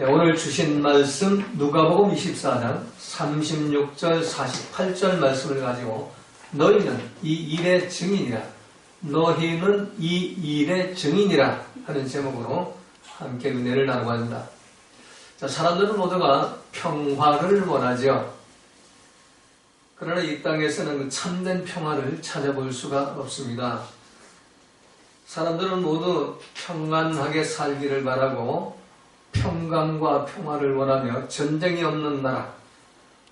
네, 오늘 주신 말씀 누가복음 24장 36절 48절 말씀을 가지고 너희는 이 일의 증인이라 너희는 이 일의 증인이라 하는 제목으로 함께 은혜를 나누고 합니다. 자, 사람들은 모두가 평화를 원하죠. 그러나 이 땅에서는 참된 평화를 찾아볼 수가 없습니다. 사람들은 모두 평안하게 살기를 바라고 평강과 평화를 원하며 전쟁이 없는 나라,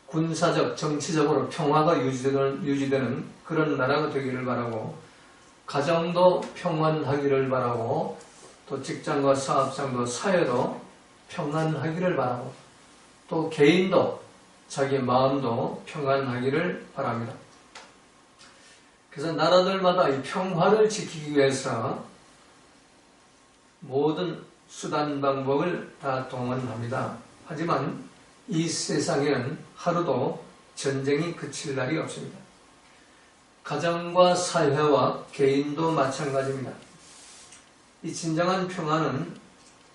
군사적, 정치적으로 평화가 유지되는 그런 나라가 되기를 바라고 가정도 평안하기를 바라고 또 직장과 사업장도 사회도 평안하기를 바라고 또 개인도 자기 마음도 평안하기를 바랍니다. 그래서 나라들마다 이 평화를 지키기 위해서 모든 수단 방법을 다 동원합니다. 하지만 이 세상에는 하루도 전쟁이 그칠 날이 없습니다. 가정과 사회와 개인도 마찬가지입니다. 이 진정한 평화는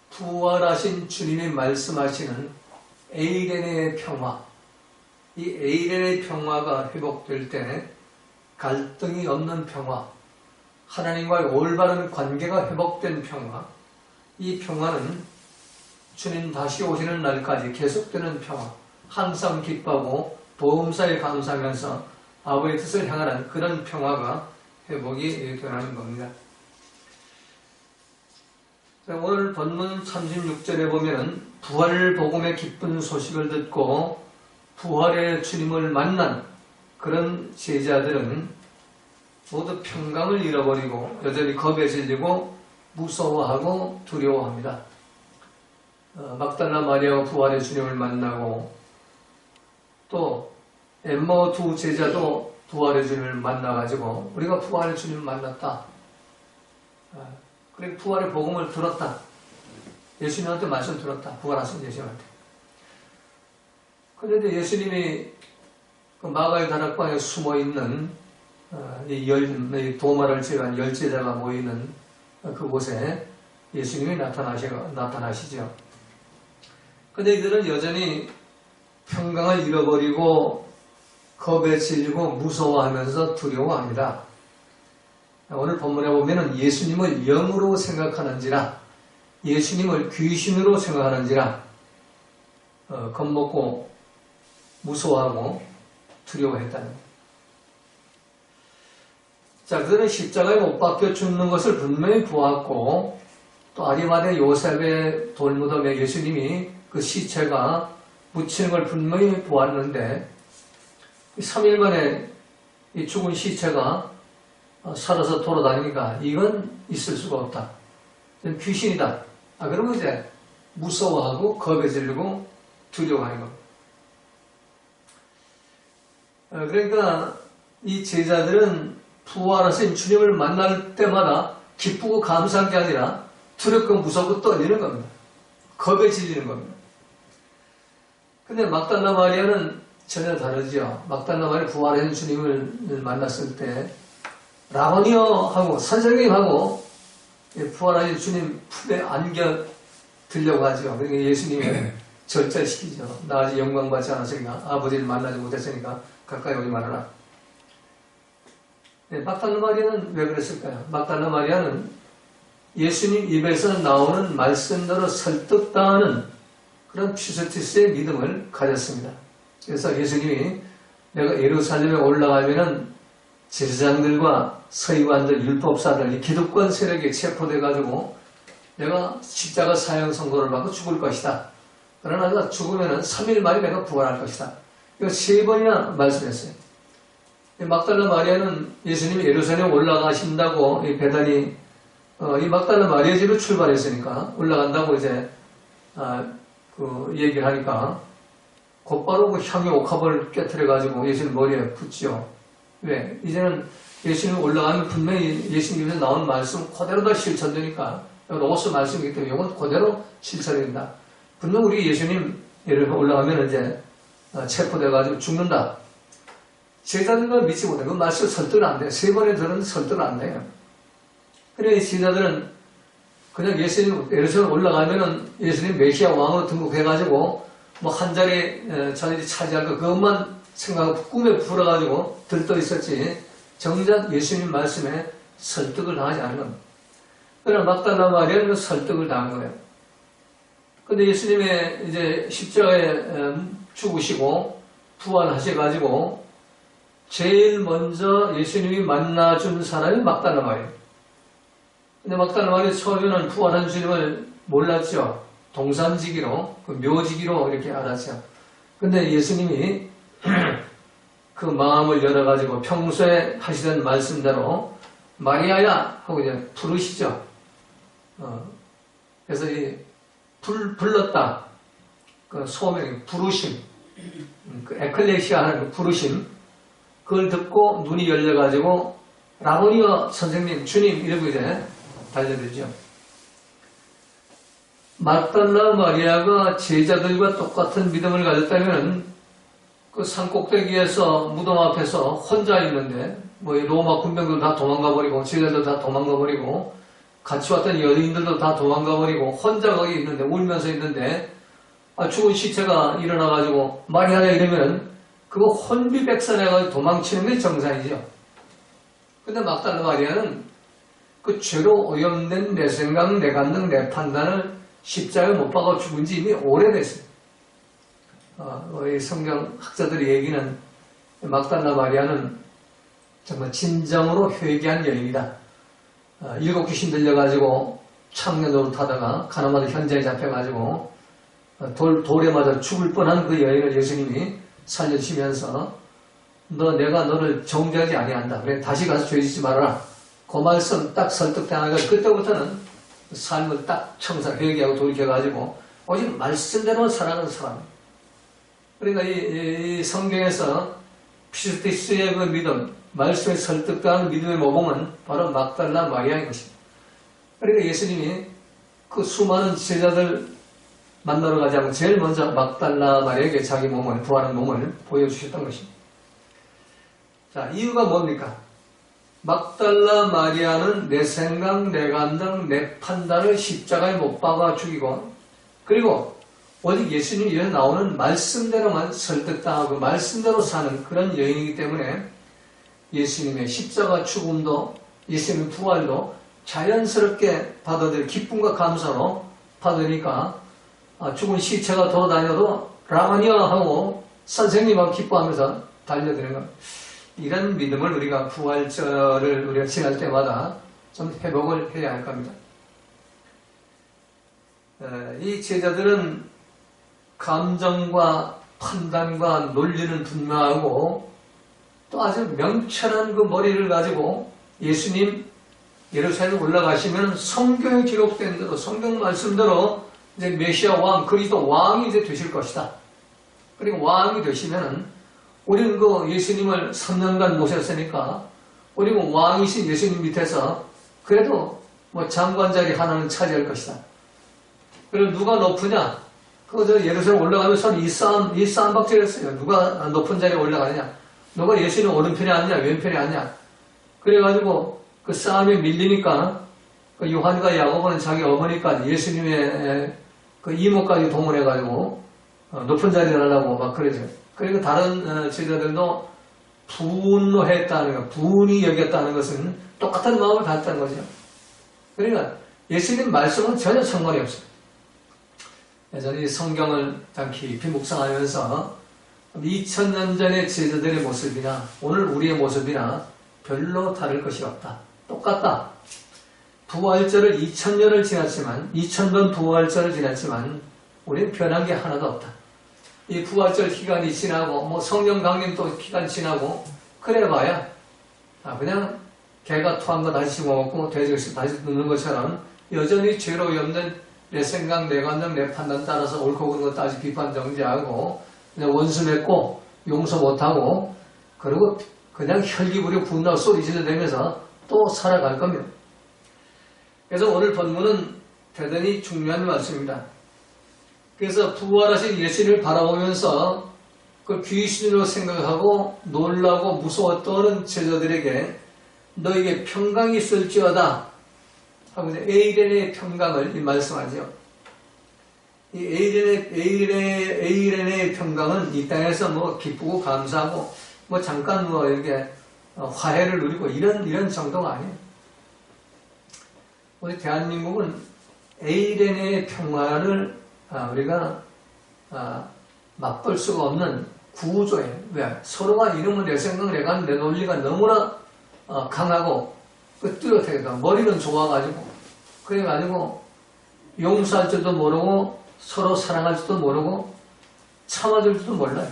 부활하신 주님이 말씀하시는 에이렌의 평화, 이 에이렌의 평화가 회복될 때 갈등이 없는 평화, 하나님과의 올바른 관계가 회복된 평화, 이 평화는 주님 다시 오시는 날까지 계속되는 평화, 항상 기뻐하고 보험사에 감사하면서 아버지의 뜻을 향하는 그런 평화가 회복이 되는 겁니다. 오늘 본문 36절에 보면 부활 복음의 기쁜 소식을 듣고 부활의 주님을 만난 그런 제자들은 모두 평강을 잃어버리고 여전히 겁에 질리고 무서워하고 두려워합니다. 막달라 마리아가 부활의 주님을 만나고 또 엠마오 두 제자도 부활의 주님을 만나가지고 우리가 부활의 주님을 만났다. 그리고 부활의 복음을 들었다. 예수님한테 말씀 들었다. 부활하신 예수님한테. 그런데 예수님이 그 마가의 다락방에 숨어있는 이 도마를 제외한 10제자가 모이는 그곳에 예수님이 나타나시죠. 근데 이들은 여전히 평강을 잃어버리고 겁에 질리고 무서워하면서 두려워합니다. 오늘 본문에 보면은 예수님을 영으로 생각하는지라 예수님을 귀신으로 생각하는지라 겁먹고 무서워하고 두려워했다는 거예요. 자, 그들은 십자가에 못 박혀 죽는 것을 분명히 보았고 또 아리마대 요셉의 돌무덤에 예수님이 그 시체가 묻히는 걸 분명히 보았는데 3일 만에 이 죽은 시체가 살아서 돌아다니니까 이건 있을 수가 없다. 귀신이다. 그러면 이제 무서워하고 겁에 질리고 두려워하는 겁니다. 그러니까 이 제자들은 부활하신 주님을 만날 때마다 기쁘고 감사한 게 아니라 두렵고 무섭고 떨리는 겁니다. 겁에 질리는 겁니다. 근데 막달라 마리아는 전혀 다르죠. 막달라 마리아 부활하신 주님을 만났을 때 라보니여 하고 선생님 하고 부활하신 주님 품에 안겨 들려고 하죠. 그러니까 예수님이 절제시키죠. 나 아직 영광 받지 않았으니까 아버지를 만나지 못했으니까 가까이 오지 말아라. 막달라 마리아는 왜 그랬을까요? 막달라 마리아는 예수님 입에서 나오는 말씀대로 설득당하는 그런 피스티스의 믿음을 가졌습니다. 그래서 예수님이 내가 예루살렘에 올라가면은 제사장들과 서기관들, 율법사들, 이 기득권 세력에 체포돼가지고 내가 십자가 사형 선고를 받고 죽을 것이다. 그러나 내가 죽으면은 3일 만에 내가 부활할 것이다. 이거 3번이나 말씀했어요. 막달라 마리아는 예수님이 예루살렘에 올라가신다고 이 베다니 이 막달라 마리아 집을 출발했으니까 올라간다고 이제 그 얘기를 하니까 곧바로 그 향유 옥합을 깨트려 가지고 예수님 머리에 붓죠. 왜? 이제는 예수님 올라가면 분명히 예수님에서 나온 말씀 그대로 다 실천되니까 로고스 말씀이기 때문에 이건 그대로 실천된다. 분명 우리 예수님 올라가면 이제 체포돼 가지고 죽는다. 제자들은 믿지 못해요. 그 말씀 설득은 안 돼요. 3번에 들은 설득은 안 돼요. 그래, 제자들은 그냥 예수님 예루살렘 올라가면은 예수님 메시아 왕으로 등극해가지고 뭐 한 자리 자리를 차지할 거 그것만 생각하고 꿈에 불어가지고 들떠 있었지 정작 예수님 말씀에 설득을 당하지 않은 겁니다. 그러나 막달라 마리아는 그 설득을 당한 거예요. 근데 예수님의 이제 십자가에 죽으시고 부활하셔가지고 제일 먼저 예수님이 만나준 사람이 막달라 마리아. 근데 막달라 마리아 처음에는 부활한 주님을 몰랐죠. 동산지기로, 그 묘지기로 이렇게 알았죠. 근데 예수님이 그 마음을 열어가지고 평소에 하시던 말씀대로 마리아야 하고 이제 부르시죠. 그래서 이 불렀다. 그 소명이 부르심. 그 에클레시아 하는 그 부르심. 그걸 듣고 눈이 열려가지고 라보니어 선생님, 주님 이러고 이제 달려들죠. 막달라 마리아가 제자들과 똑같은 믿음을 가졌다면 그 산꼭대기에서 무덤 앞에서 혼자 있는데 뭐 로마 군병들 다 도망가버리고 제자들 다 도망가버리고 같이 왔던 여인들도 다 도망가버리고 혼자 거기 있는데 울면서 있는데 죽은 시체가 일어나가지고 마리아야 이러면 그거 혼비백산해가지고 도망치는 게 정상이죠. 근데 막달라 마리아는 그 죄로 오염된 내 생각, 내 감정, 내 판단을 십자가에 못 박아 죽은 지 이미 오래됐어요. 우리 성경 학자들이 얘기는 막달라 마리아는 정말 진정으로 회개한 여인이다. 7 귀신 들려가지고 창녀 노릇하다가 가나마도 현장에 잡혀가지고 돌에 맞아 죽을 뻔한 그 여인을 예수님이 살려주시면서 내가 너를 정죄하지 아니한다. 그래 다시 가서 죄 짓지 말아라. 그 말씀 딱 설득당해가지고 그때부터는 삶을 딱 청산 회개하고 돌이켜가지고 오직 말씀대로 살아가는 사람. 그러니까 이 성경에서 피스티스의 그 믿음, 말씀에 설득당한 믿음의 모범은 바로 막달라 마리아인 것입니다. 그러니까 예수님이 그 수많은 제자들 만나러 가지 않고 제일 먼저 막달라 마리아에게 자기 몸을, 부활한 몸을 보여주셨던 것입니다. 자, 이유가 뭡니까? 막달라 마리아는 내 생각, 내 감정, 내 판단을 십자가에 못 박아 죽이고 그리고 오직 예수님 입에서 나오는 말씀대로만 설득당하고 말씀대로 사는 그런 여인이기 때문에 예수님의 십자가 죽음도 예수님의 부활도 자연스럽게 받아들여 기쁨과 감사로 받으니까 죽은 시체가 돌아다녀도 라마니아 하고 선생님하고 기뻐하면서 달려드는 것. 이런 믿음을 우리가 부활절을 우리가 지날 때마다 좀 회복을 해야 할 겁니다. 이 제자들은 감정과 판단과 논리는 분명하고 또 아주 명철한 그 머리를 가지고 예수님 예루살렘 올라가시면 성경에 기록된 대로 성경 말씀대로 이제 메시아 왕 그리스도 왕이 이제 되실 것이다. 그리고 왕이 되시면은 우리는 그 예수님을 3년간 모셨으니까 우리는 왕이신 예수님 밑에서 그래도 뭐 장관 자리 하나는 차지할 것이다. 그리고 누가 높으냐? 그거 저 예루살렘 올라가면 선 이 싸움박질했어요. 누가 높은 자리에 올라가느냐? 누가 예수님 오른편에 앉냐? 왼편에 앉냐? 그래가지고 그 싸움에 밀리니까 그 요한과 야고보는 자기 어머니까지 예수님의 그 이모까지 동원해가지고 높은 자리에 하려고 막 그러죠. 그리고 다른 제자들도 분노했다는 것, 분이 여겼다는 것은 똑같은 마음을 갖다는 거죠. 그러니까 예수님 말씀은 전혀 상관이 없어요. 저는 성경을 참 깊이 묵상하면서 2000년 전의 제자들의 모습이나 오늘 우리의 모습이나 별로 다를 것이 없다. 똑같다. 부활절을 2000년을 지났지만 2000번 부활절을 지났지만 우리는 변한 게 하나도 없다. 이 부활절 기간이 지나고 뭐 성령 강림도 기간 지나고 그래봐야 그냥 개가 토한 거 다시 먹고 돼지가 다시 눕는 것처럼 여전히 죄로 오염된 내 생각, 내 감정, 내 판단 따라서 옳고 그른 것 따지 비판 정지하고 그냥 원수 맺고 용서 못하고 그리고 그냥 혈기 부리고 분노하고 소리 지르면서 또 살아갈 겁니다. 그래서 오늘 본문은 대단히 중요한 말씀입니다. 그래서 부활하신 예수님을 바라보면서 그 귀신으로 생각하고 놀라고 무서워 떠는 제자들에게 너에게 평강이 있을지어다 하고 이제 에이렌의 평강을 말씀하죠. 이 에이렌의 평강은 이 땅에서 뭐 기쁘고 감사하고 뭐 잠깐 뭐 이렇게 화해를 누리고 이런 정도가 아니에요. 우리 대한민국은 에이렌의 평화를 우리가 맛볼 수가 없는 구조예요. 왜? 서로가 이름을 내 생각, 내 논리가 너무나 강하고 뚜렷하게 머리는 좋아가지고 그래가지고 용서할 줄도 모르고 서로 사랑할 줄도 모르고 참아줄 줄도 몰라요.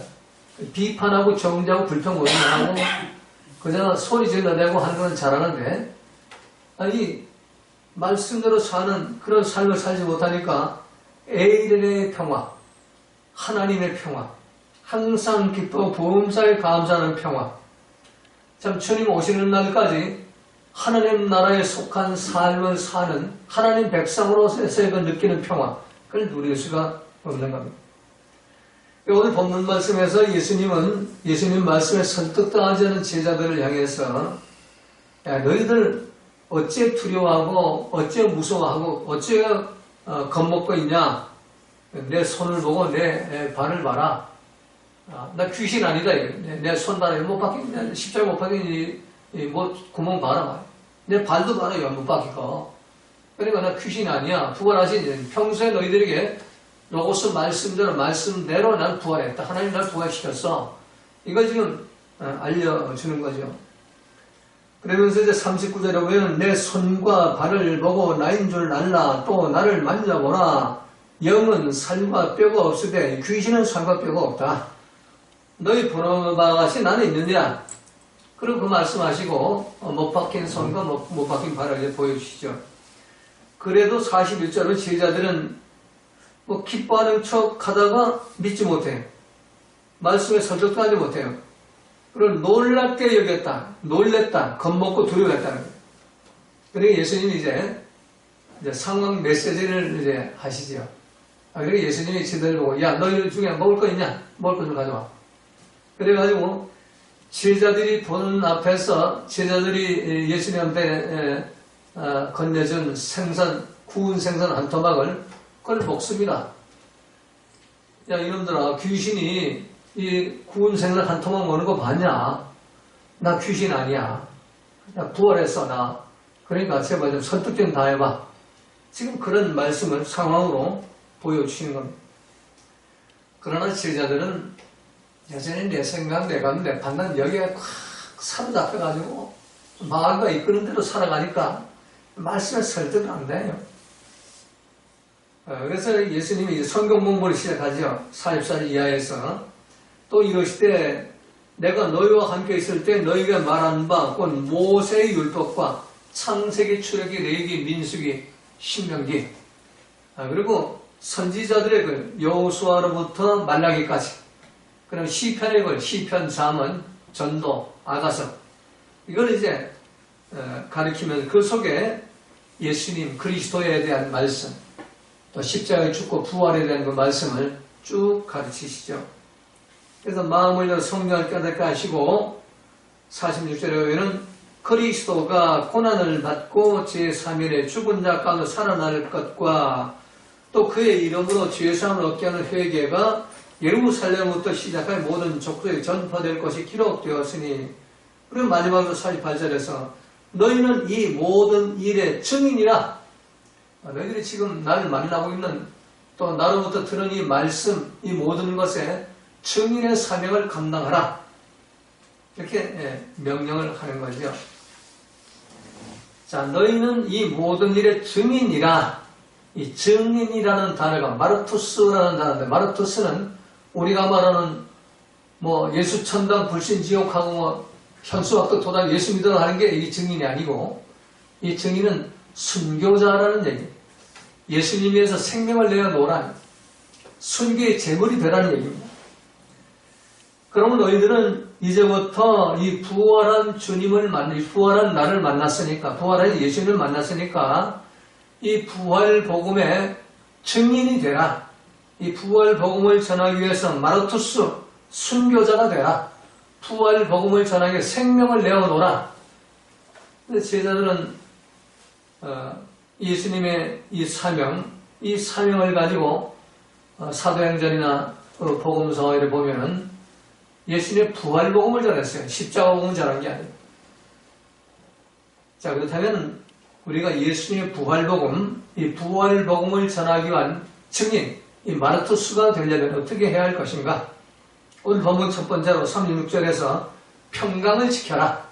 비판하고 정죄하고 불평불만하고 그냥 소리 질러대고 하는 건 잘하는데 아니 말씀대로 사는 그런 삶을 살지 못하니까 에이렌의 평화, 하나님의 평화, 항상 기쁘고 보험사에 감사하는 평화, 참 주님 오시는 날까지 하나님 나라에 속한 삶을 사는 하나님 백성으로서의 그 느끼는 평화, 그걸 누릴 수가 없는 겁니다. 오늘 본문 말씀에서 예수님 말씀에 설득당하지 않은 제자들을 향해서 야, 너희들 어째 두려워하고 어째 무서워하고 어째 겁먹고 있냐? 내 손을 보고 내 발을 봐라. 나 귀신 아니다. 내 손 봐라. 못 박힌 십자가 못 박힌 뭐 구멍 봐라. 내 발도 봐라. 못 박히고. 그러니까 나 귀신 아니야. 부활하신 평소에 너희들에게 로고스 말씀대로 난 부활했다. 하나님 날 부활시켰어. 이걸 지금 알려주는 거죠. 그러면서 이제 39절에 보면 내 손과 발을 보고 나인 줄 알라. 또 나를 만져보라. 영은 살과 뼈가 없으되 귀신은 살과 뼈가 없다. 너희 보는 바와 같이 나는 있느니라. 그리고 그 말씀하시고 못 박힌 손과 못 박힌 발을 이제 보여주시죠. 그래도 41절로 제자들은 뭐 기뻐하는 척 하다가 믿지 못해요. 말씀에 설득도 하지 못해요. 그리고 놀랍게 여겼다. 놀랬다. 겁먹고 두려워했다는 거예요. 그러니까 예수님이 이제 상황 메시지를 이제 하시죠. 그러니까 예수님이 제자들 보고 야 너희 중에 먹을 거 있냐? 먹을 거 좀 가져와. 그래가지고 제자들이 보는 앞에서 제자들이 예수님한테 건네준 생선, 구운 생선 한 토막을 그걸 먹습니다. 야 이놈들아 귀신이 이 구운 생선 한 토막 먹는 거 봤냐? 나 귀신 아니야. 나 부활했어 나. 그러니까 제발 좀 설득 좀 다 해봐. 지금 그런 말씀을 상황으로 보여주시는 겁니다. 그러나 제자들은 여전히 내 생각, 내 판단 여기에 콱 사로잡혀가지고 마음과 이끄는 대로 살아가니까 말씀에 설득이 안 돼요. 그래서 예수님이 이제 성경 공부를 시작하죠. 40살 이하에서. 또 이러시되 내가 너희와 함께 있을 때 너희가 말한 바 곧 모세의 율법과 창세기, 출애굽기, 레위기, 민수기, 신명기 그리고 선지자들의 글 여호수아로부터 말라기까지 그럼 시편의 글 시편, 잠언, 전도, 아가서 이걸 이제 가리키면서 그 속에 예수님 그리스도에 대한 말씀 또 십자가의 죽고 부활에 대한 그 말씀을 쭉 가르치시죠. 그래서 마음을 열어 성령을 깨닫게 하시고 46절에 보면 그리스도가 고난을 받고 제3일에 죽은 자 가운데 살아날 것과 또 그의 이름으로 죄사함을 얻게 하는 회개가 예루살렘부터 시작해 모든 족속에 전파될 것이 기록되었으니 그리고 마지막으로 48절에서 너희는 이 모든 일의 증인이라. 너희들이 지금 나를 만나고 있는 또 나로부터 들은 이 말씀 이 모든 것에 증인의 사명을 감당하라. 이렇게 명령을 하는 거죠. 자, 너희는 이 모든 일의 증인이라. 이 증인이라는 단어가 마르투스라는 단어인데 마르투스는 우리가 말하는 뭐 예수 천당 불신 지옥하고 뭐 현수학도 도당 예수 믿으러 하는 게 이 증인이 아니고 이 증인은 순교자라는 얘기. 예수님 위해서 생명을 내어놓으라는 순교의 제물이 되라는 얘기입니다. 그러면 너희들은 이제부터 이 부활한 주님을 부활한 나를 만났으니까 부활한 예수님을 만났으니까 이 부활 복음의 증인이 되라. 이 부활 복음을 전하기 위해서 마르투스 순교자가 되라. 부활 복음을 전하기 위해 생명을 내어놓으라. 근데 제자들은 예수님의 이 사명을 가지고 사도행전이나 복음서에 보면은 예수님의 부활복음을 전했어요. 십자가복음을 전한 게 아니에요. 자, 그렇다면 우리가 예수님의 부활복음, 이 부활복음을 전하기 위한 증인, 이 마르투스가 되려면 어떻게 해야 할 것인가? 오늘 본문 첫 번째로 36절에서 평강을 지켜라.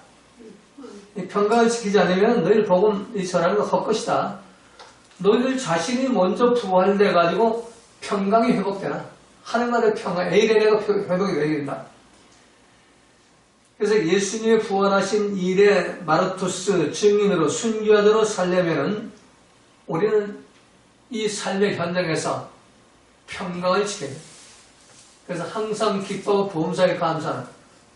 이 평강을 지키지 않으면 너희들 복음 이 전하는 거 헛것이다. 너희들 자신이 먼저 부활돼가지고 평강이 회복되라. 하늘나라의 평강, 에이레네가 회복이 되어야 된다. 그래서 예수님의 부활하신 일에 마르투스 증인으로 순교자로 살려면은 우리는 이 삶의 현장에서 평강을 지켜야 됩니다. 그래서 항상 기뻐하고 보험사에 감사하는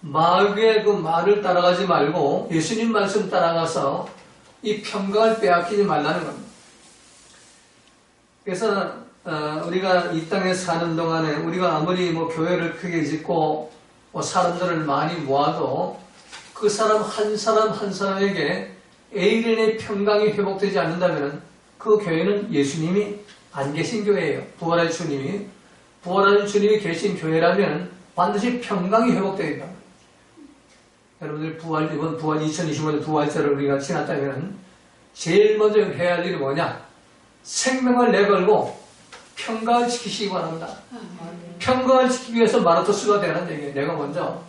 마귀의 그 말을 따라가지 말고 예수님 말씀 따라가서 이 평강을 빼앗기지 말라는 겁니다. 그래서 우리가 이 땅에 사는 동안에 우리가 아무리 뭐 교회를 크게 짓고 뭐 사람들을 많이 모아도 그 사람 한 사람에게 에이렌의 평강이 회복되지 않는다면 그 교회는 예수님이 안 계신 교회예요. 부활하신 주님이 계신 교회라면 반드시 평강이 회복되어야 된다. 여러분들 이번 부활 2025년 부활절을 우리가 지났다면 제일 먼저 해야 할 일이 뭐냐? 생명을 내걸고 평강을 지키시기 바랍니다. 평강을 지키기 위해서 마르투스가 되는 얘기예요. 내가 먼저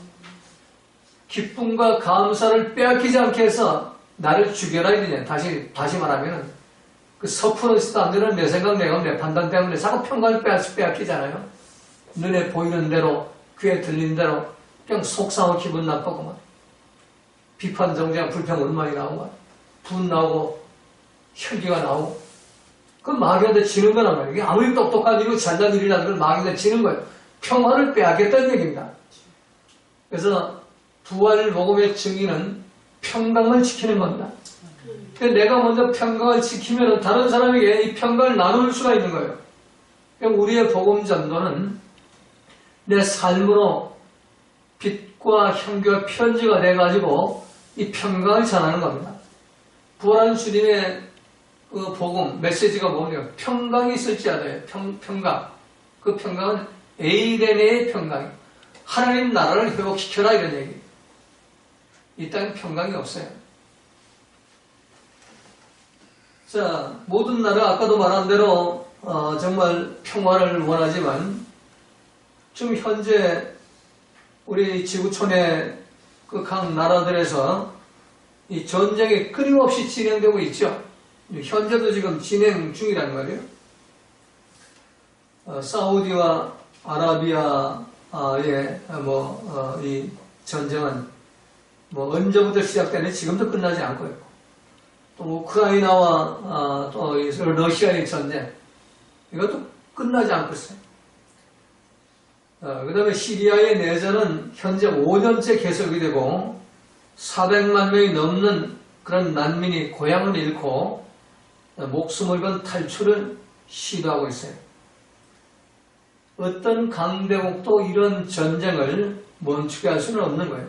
기쁨과 감사를 빼앗기지 않게 해서 나를 죽여라 이러냐. 다시 말하면 그 서프로스도 안 되는 내 생각, 내 판단 때문에 자꾸 평강을 빼앗기잖아요. 눈에 보이는 대로, 귀에 들리는 대로 그냥 속상하고 기분 나쁘고 막 비판, 정죄, 불평 얼마나 나오고 분 나오고 혈기가 나오고 그 마귀한테 지는 거란 말이에요. 아무리 똑똑한 일이고 잘난 일이라도 그걸 마귀한테 지는 거예요. 평화를 빼앗겠다는 얘기입니다. 그래서 부활 복음의 증인은 평강을 지키는 겁니다. 내가 먼저 평강을 지키면 다른 사람에게 이 평강을 나눌 수가 있는 거예요. 우리의 복음 전도는 내 삶으로 빛과 향기와 편지가 돼가지고 이 평강을 전하는 겁니다. 부활한 주님의 그 복음, 메시지가 뭐냐? 평강이 있을지어다요. 평강. 그 평강은 에이레네의 평강이에요. 하나님 나라를 회복시켜라 이런 얘기예요. 이 땅에 평강이 없어요. 자, 모든 나라 아까도 말한 대로 정말 평화를 원하지만 지금 현재 우리 지구촌의 그 각 나라들에서 이 전쟁이 끊임없이 진행되고 있죠. 현재도 지금 진행 중이란 말이에요. 사우디와 아라비아의 이 전쟁은 언제부터 시작되는지 지금도 끝나지 않고 있고, 또 우크라이나와 또 러시아의 전쟁, 이것도 끝나지 않고 있어요. 그 다음에 시리아의 내전은 현재 5년째 계속이 되고 400만 명이 넘는 그런 난민이 고향을 잃고 목숨을 건 탈출을 시도하고 있어요. 어떤 강대국도 이런 전쟁을 멈추게 할 수는 없는 거예요.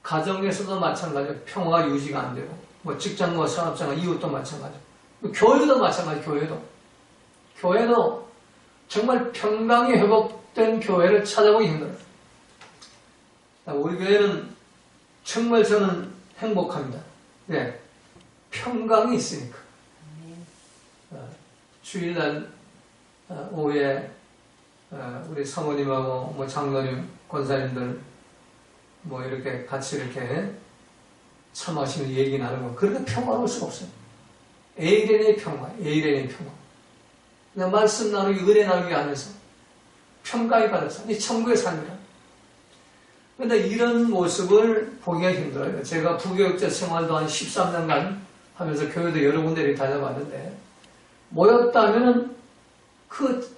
가정에서도 마찬가지예요. 평화가 유지가 안 되고, 직장과 산업장과 이웃도 마찬가지고, 교회도 마찬가지. 교회도 정말 평강이 회복된 교회를 찾아보기 힘들어요. 우리 교회는 정말 저는 행복합니다. 네, 평강이 있으니까. 주일날 오후에 우리 사모님하고 장로님, 권사님들 이렇게 같이 이렇게 차 마시는 얘기 나누고 그렇게 평화로울 수가 없어요. 에이렌의 평화. 그냥 말씀 나누기, 은혜 나누기 하면서 평강이 받았어. 이 천국의 삶이라. 그런데 이런 모습을 보기가 힘들어요. 제가 부교육자 생활도 한 13년간 하면서 교회도 여러 군데를 다녀봤는데, 모였다 하면은 그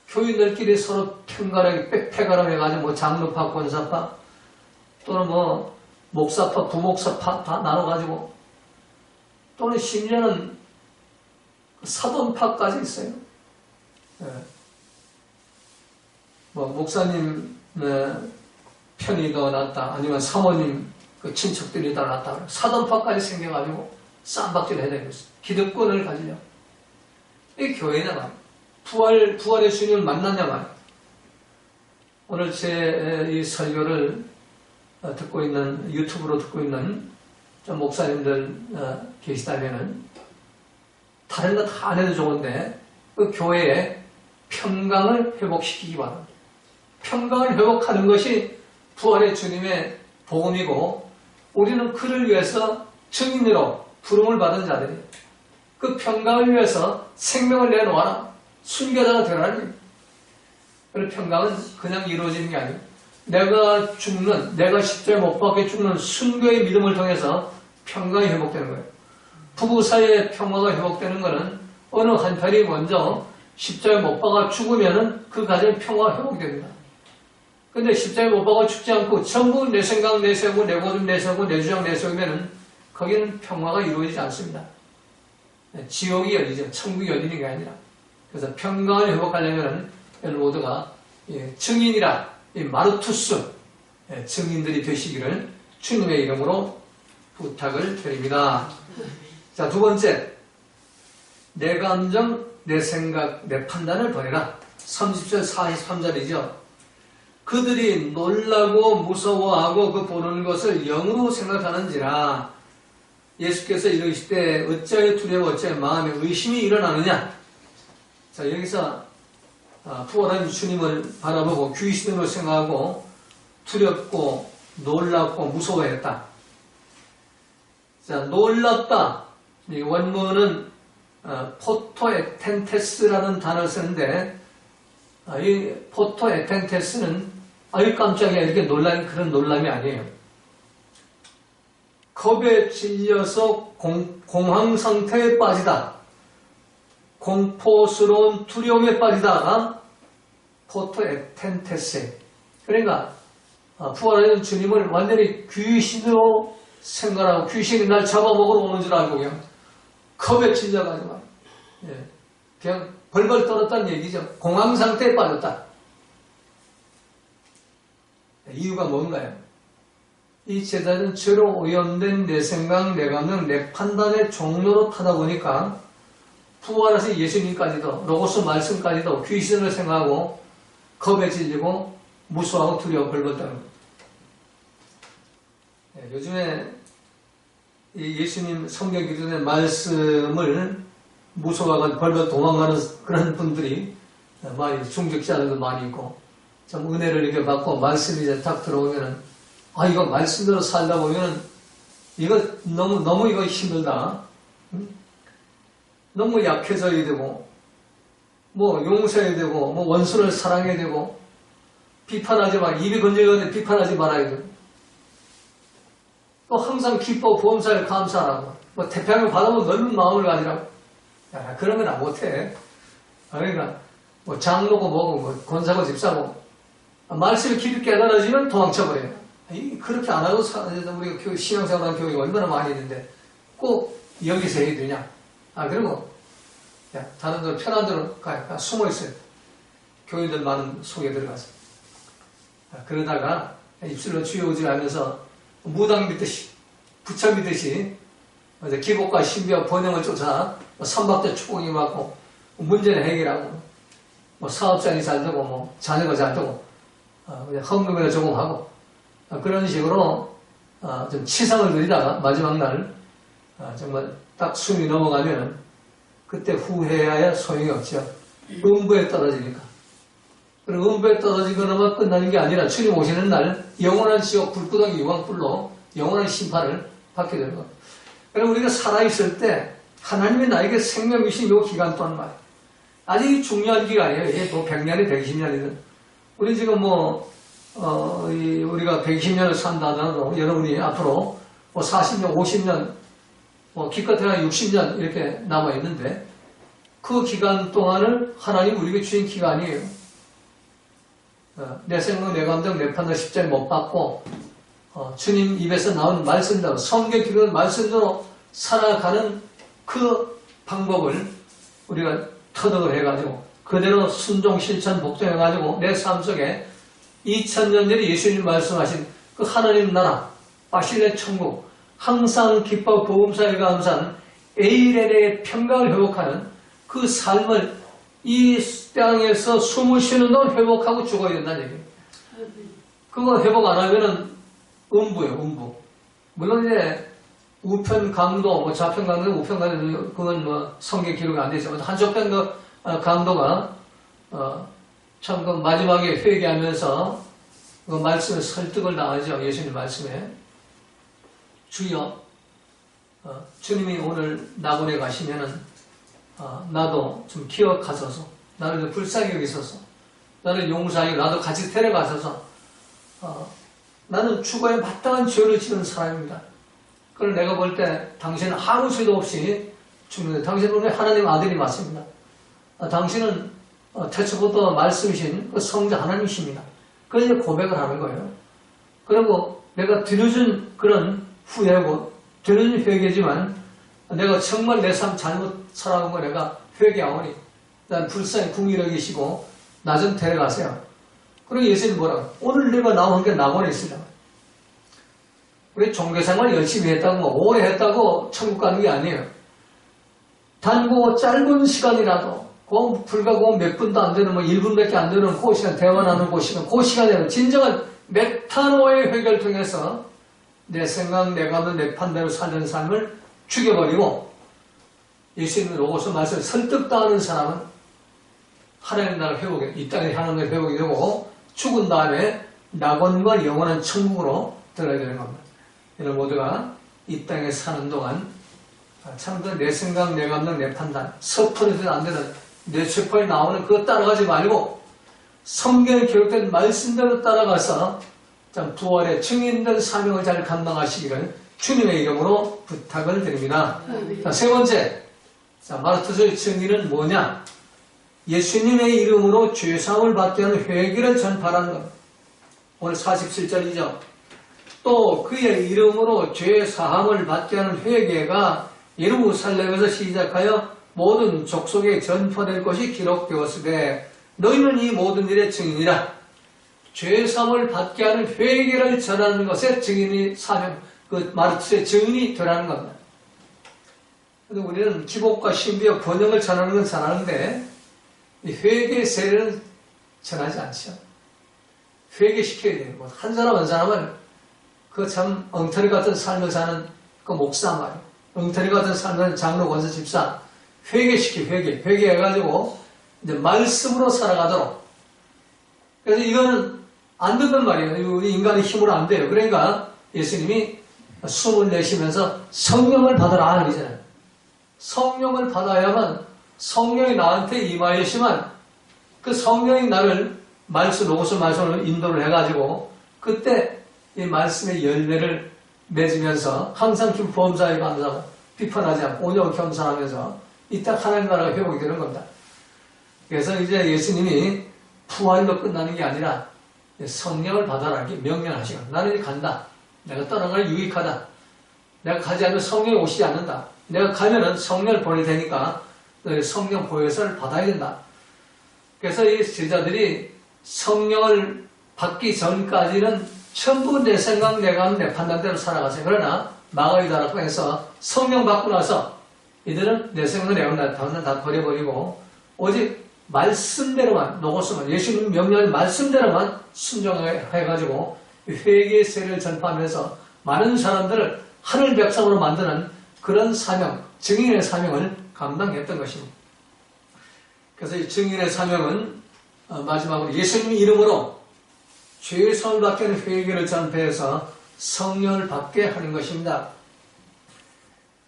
교인들끼리 서로 평가하게 빽빽하라고 해가지고 장로파, 권사파, 또는 목사파, 부목사파 다 나눠가지고, 또는 심지어는 사돈파까지 있어요. 네. 목사님 편이 더 낫다, 아니면 사모님 그 친척들이 더 낫다, 사돈파까지 생겨가지고 쌈박질 해야 되는 것입니다. 기득권을 가지려. 이 교회냐 말이에요. 부활의 주님을 만났냐 말이에요. 오늘 제 이 설교를 듣고 있는, 유튜브로 듣고 있는 좀 목사님들 계시다면은 다른 거 다 안 해도 좋은데 그 교회에 평강을 회복시키기 바랍니다. 평강을 회복하는 것이 부활의 주님의 복음이고 우리는 그를 위해서 증인으로 부름을 받은 자들이에요. 그 평강을 위해서 생명을 내놓아라. 순교자가 되라니. 그 평강은 그냥 이루어지는 게 아니에요. 내가 십자가에 못 박혀 죽는 순교의 믿음을 통해서 평강이 회복되는 거예요. 부부 사이의 평화가 회복되는 것은 어느 한편이 먼저 십자가에 못 박아 죽으면은 그 가정의 평화가 회복됩니다. 근데 십자가에 못 박아 죽지 않고 전부 내 생각 내세우고 내 고집 내세우고 내 주장 내세우면은 거기는 평화가 이루어지지 않습니다. 지옥이 열리죠. 천국이 열리는 게 아니라. 그래서 평강을 회복하려면은 모두가 증인이라 이 마르투스 증인들이 되시기를 주님의 이름으로 부탁을 드립니다. 자, 두 번째, 내 감정, 내 생각, 내 판단을 버려라. 30절 43절이죠. 그들이 놀라고 무서워하고 그 보는 것을 영으로 생각하는지라. 예수께서 이르시되 어찌하여 두려워 어찌하여 마음에 의심이 일어나느냐. 자, 여기서 부활한 주님을 바라보고 귀신으로 생각하고 두렵고 놀랍고 무서워했다. 자, 놀랍다. 이 원문은 포토에텐테스라는 단어를 쓰는데 이 포토에텐테스는 아유 깜짝이야 이렇게 놀라는 그런 놀람이 아니에요. 겁에 질려서 공황 상태에 빠지다. 공포스러운 두려움에 빠지다가 포토에텐테스. 그러니까 부활하는 주님을 완전히 귀신으로 생각하고 귀신이 날 잡아먹으러 오는 줄 알고 그냥 겁에 질려가지고 그냥 벌벌 떨었다는 얘기죠. 공황 상태에 빠졌다. 이유가 뭔가요? 이 제자는 죄로 오염된 내 생각, 내 감정, 내 판단의 종로로 타다 보니까 부활하신 예수님까지도 로고스 말씀까지도 귀신을 생각하고 겁에 질리고 무서워하고 두려워 벌벌 떠는 거예요. 요즘에 예수님 성경 기준의 말씀을 무서워하고 벌벌 도망가는 그런 분들이 많이 중직자들도 많이 있고 좀 은혜를 이렇게 받고 말씀이 이제 딱 들어오면은 이거 말씀대로 살다 보면은 이거 너무 이거 힘들다. 너무 약해져야 되고 뭐 용서해야 되고 뭐 원수를 사랑해야 되고 비판하지 마. 입이 건조해가는데 비판하지 말아야 되고 또 항상 기뻐 보험사를 감사하라고 뭐 태평을 받아보면 넓은 마음을 가지라고. 야, 그런 건 나 못해. 그러니까 뭐 장로고 뭐고 뭐 권사고 집사고 말씀이 깊이 깨달아지면 도망쳐버려요. 그렇게 안 하고 우리가 신앙생활하는 교육이 얼마나 많이 있는데 꼭 여기서 해야 되냐. 그리고 야, 다른 데로 편한 데로 가 숨어 있어요. 교인들 많은 속에 들어가서. 그러다가 입술로 쥐어오지 하면서 무당 믿듯이 부처 믿듯이 기복과 신비와 번영을 쫓아 삼박자 축복이 맞고 문제는 해결하고 뭐 사업장이 잘 되고 뭐 자녀가 잘 되고 헌금이나 조금 하고 그런 식으로 좀 치상을 누리다가 마지막 날 정말 딱 숨이 넘어가면 그때 후회해야 소용이 없죠. 음부에 떨어지니까. 그리고 음부에 떨어지거나 끝나는 게 아니라 주님 오시는 날 영원한 지옥 불구덩이 유황불로 영원한 심판을 받게 되는 겁니다. 그럼 우리가 살아있을 때 하나님이 나에게 생명 주신 이 기간 동안 말이에요. 아주 중요한 기간이에요. 이게 뭐 100년이 120년이든. 우리 지금 우리가 120년을 산다 하더라도 여러분이 앞으로 뭐 40년, 50년, 기껏해야 60년 이렇게 남아있는데 그 기간 동안을 하나님 우리에게 주신 기간이에요. 내 생각, 내 감정, 내 판단 십자에 못 박고 주님 입에서 나온 말씀대로 성경 기록의 말씀대로 살아가는 그 방법을 우리가 터득을 해가지고 그대로 순종, 실천, 복종해가지고 내 삶 속에 2000년 전에 예수님 말씀하신 그 하나님 나라, 바실레 천국, 항상 기뻐 보험사에 감사한 에일의 평강을 회복하는 그 삶을 이 땅에서 숨을 쉬는 동안 회복하고 죽어야 된다는 얘기예요. 그거 회복 안 하면은 음부예요, 음부. 물론 이제 우편 강도, 뭐 좌편 강도, 우편 강도, 그건 뭐 성경 기록이 안 되지만 한쪽편 그 강도가 참 그 마지막에 회개하면서 그 말씀에 설득을 당하죠. 예수님 말씀에. 주여, 주님이 오늘 낙원에 가시면은 나도 좀 기억하소서. 나를 좀 불쌍히 여기소서. 나를 용서하여 나도 같이 데려가소서. 나는 죽어야 마땅한 죄를 지는 사람입니다. 그걸 내가 볼 때 당신은 아무 죄도 없이 죽는데 당신은 하나님 아들이 맞습니다. 당신은 태초부터 말씀이신 그 성자 하나님이십니다. 그걸 이제 고백을 하는 거예요. 그리고 내가 들려준 그런 후회고 들려준 회개지만 내가 정말 내 삶 잘못 살아온 거 내가 회개하오니 난 불쌍히 궁휼히 여기시고 나 좀 데려가세요. 그리고 예수님 뭐라고? 오늘 내가 나온 게 낙원에 있으라. 우리 종교생활 열심히 했다고 뭐 오래 했다고 천국 가는 게 아니에요. 단고 짧은 시간이라도 불과 몇 분도 안 되는 뭐 1분밖에 안 되는 그 시간 대화 나누는 그 시간에 진정한 메타노의 회개를 통해서 내 생각, 내 감정, 내 판단으로 사는 삶을 죽여버리고 예수님의 로고스 말씀을 설득당하는 사람은 하나님 나라를 회복해, 이 땅에 하나님의 회복이 되고 죽은 다음에 낙원과 영원한 천국으로 들어가야 되는 겁니다. 여러분 모두가 이 땅에 사는 동안 참으로 내 생각, 내 감정, 내 판단 섣부르도 안 되는 내 뇌세포에 나오는 그거 따라가지 말고 성경에 기록된 말씀대로 따라가서 부활의 증인된 사명을 잘 감당하시기를 주님의 이름으로 부탁을 드립니다. 자, 세 번째, 마르토스의 증인은 뭐냐? 예수님의 이름으로 죄사함을 받게 하는 회개를 전파하는 것. 오늘 47절이죠. 또 그의 이름으로 죄사함을 받게 하는 회개가 예루살렘에서 시작하여 모든 족속에 전파될 것이 기록되었으되 너희는 이 모든 일의 증인이라. 죄사함을 받게 하는 회개를 전하는 것에 증인이 사명, 그 마르투스의 증인이 되라는 겁니다. 그런데 우리는 기복과 신비와 번영을 전하는 건 잘하는데 이 회개의 세례는 전하지 않죠. 회개시켜야 돼요. 한 사람 한 사람을 그 참 엉터리 같은 삶을 사는 그 목사 말이에요. 엉터리 같은 삶을 사는 장로, 권사, 집사 회개해가지고 이제 말씀으로 살아가도록. 그래서 이거는 안 된단 말이에요. 우리 인간의 힘으로 안 돼요. 그러니까 예수님이 숨을 내쉬면서 성령을 받아라 그러잖아요. 성령을 받아야만 성령이 나한테 임하였지만 그 성령이 나를 로고스 말씀을 인도를 해가지고 그때 이 말씀의 열매를 맺으면서 항상 범사에 감사하고 비판하지 않고 온유하고 겸손하면서 이따 하나님 나라가 회복이 되는 겁니다. 그래서 이제 예수님이 부활로 끝나는 게 아니라 성령을 받아라 이렇게 명령하시고 나는 이제 간다. 내가 떠나는 게 유익하다. 내가 가지 않으면 성령이 오시지 않는다. 내가 가면은 성령을 보낼 테니까 성령 보혜사를 받아야 된다. 그래서 이 제자들이 성령을 받기 전까지는 전부 내 생각, 내 감, 내 판단대로 살아가세요. 그러나 마가리다라 통해서 성령 받고 나서 이들은 내 생각, 내 감, 내 판단 다 버려버리고 오직 말씀대로만, 로고스만, 예수님 명령하는 말씀대로만 순종해가지고 회개의 세례를 전파하면서 많은 사람들을 하늘 백성으로 만드는 그런 사명, 증인의 사명을 감당했던 것입니다. 그래서 이 증인의 사명은 마지막으로 예수님 이름으로 죄의 사함을 받게 하는 회개를 전폐해서 성령을 받게 하는 것입니다.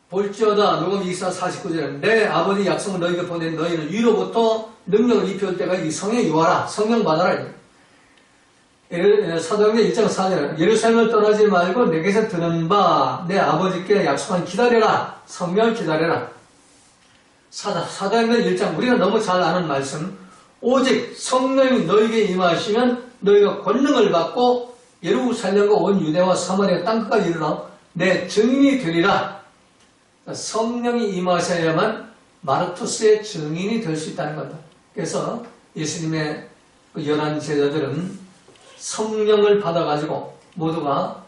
볼지어다 누가복음 24:49절에 내 아버지 약속을 너희에게 보낸 너희는 위로부터 능력을 입혀올 때가 이 성에 유하라. 성령 받아라. 사도행전 1장 4절에 예루살렘을 떠나지 말고 내게서 들은 바 내 아버지께 약속한 기다려라. 성령을 기다려라. 사도행전 1장 우리가 너무 잘 아는 말씀 오직 성령이 너희에게 임하시면 너희가 권능을 받고 예루살렘과 온 유대와 사마리아 땅끝까지 이르러 내 증인이 되리라. 성령이 임하셔야만 마르투스의 증인이 될 수 있다는 겁니다. 그래서 예수님의 그 열한 제자들은 성령을 받아가지고 모두가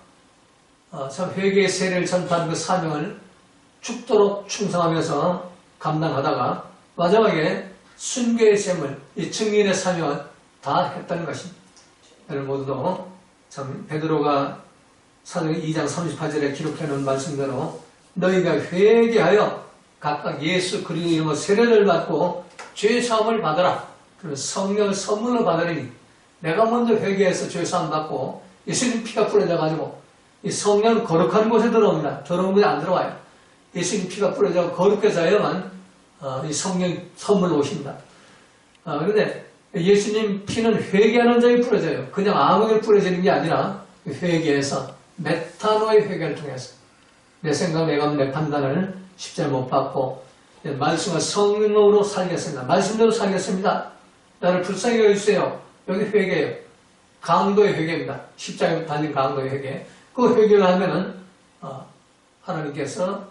참 회개의 세례를 전파하는 그 사명을 죽도록 충성하면서 감당하다가 마지막에 순교의 셈을, 이 증인의 사명을 다 했다는 것입니다. 여러분 모두도 참 베드로가 사도행 2장 38절에 기록해놓은 말씀대로 너희가 회개하여 각각 예수 그리스도 이름으로 세례를 받고 죄 사함을 받아라. 그러면 성령을 선물로 받으리니 내가 먼저 회개해서 죄 사함 받고 예수님 피가 뿌려져 가지고 이 성령 거룩한 곳에 들어옵니다. 더러운 곳에 안 들어와요. 예수님 피가 뿌려져 거룩해 자야만 이 성령 선물로 오십니다. 그런데 예수님 피는 회개하는 자에 뿌려져요. 그냥 아무에게 뿌려지는 게 아니라 회개해서 메타노의 회개를 통해서 내 생각, 내 감, 내 판단을 십자가에 못 박고 말씀과 성령으로 살겠습니다. 말씀대로 살겠습니다. 나를 불쌍히 여기주세요. 여기 회개예요. 강도의 회개입니다. 십자가에 달린 강도의 회개. 그 회개를 하면은 하나님께서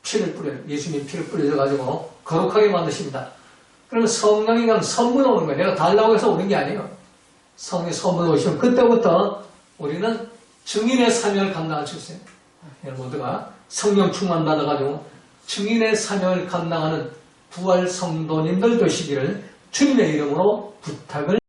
피를 뿌려요. 예수님 피를 뿌려줘가지고 거룩하게 만드십니다. 그러면 성령이 그냥 선물로 오는 거예요. 내가 달라고 해서 오는 게 아니에요. 성령이 선물로 오시면 그때부터 우리는 증인의 사명을 감당할 수 있어요. 모두가 성령 충만 받아가지고 증인의 사명을 감당하는 부활 성도님들 되시기를 주님의 이름으로 부탁을